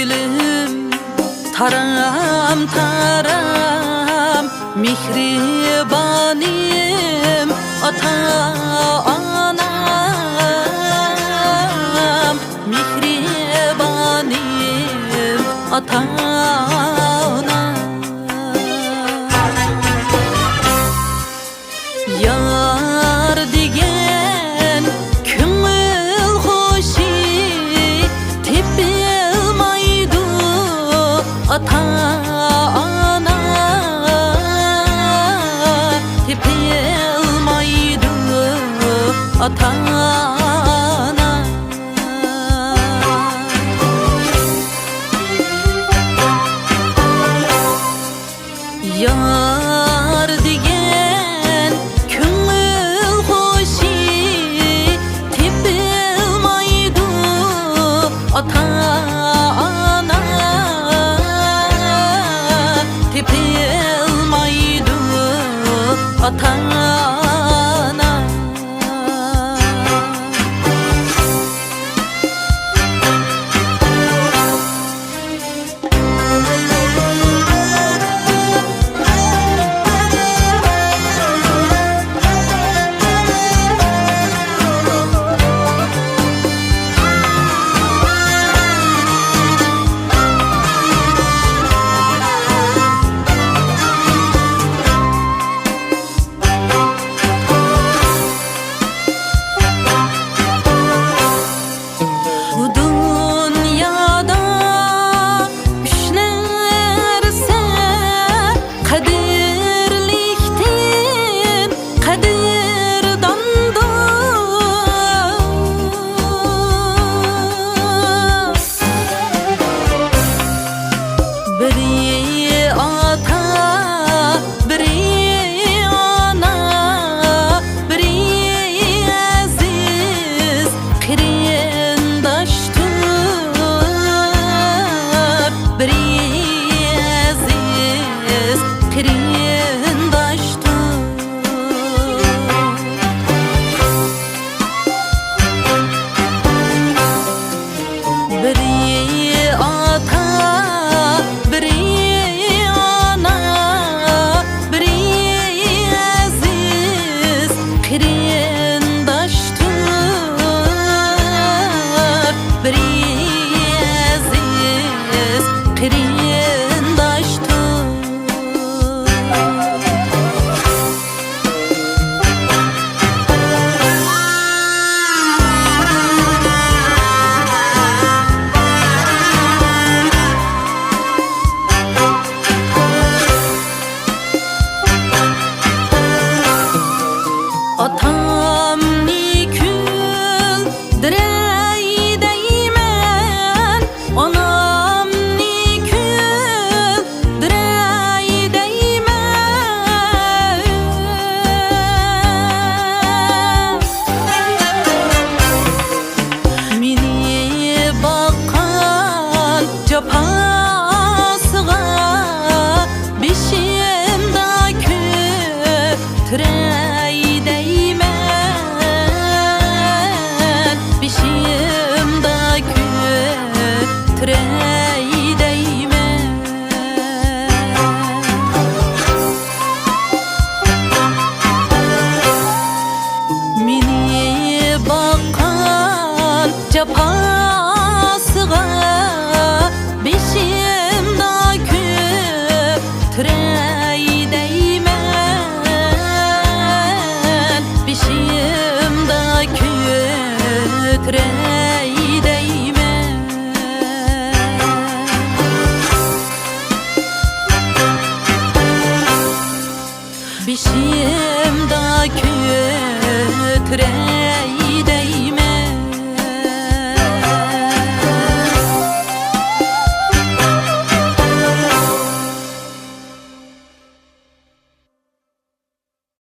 dilim taram taram, mihribanim ata-anam, mihribanim ata-anam. Yar degen köngül hoşi tepilmaydı ata-ana, tepilmaydı ata-ana. Yar degen köngül hoşi tepilmaydı ata-ana, tepilmaydı ata-ana. Atam nikül direy değmen, anam nikül direy değmen. Mini bakan capasıga bişimda kötürey değmen, bişimda kötürey değmen. Mini bakan capasıga bişimda kötürey değmen, bişimda kötürey değmen. Bişim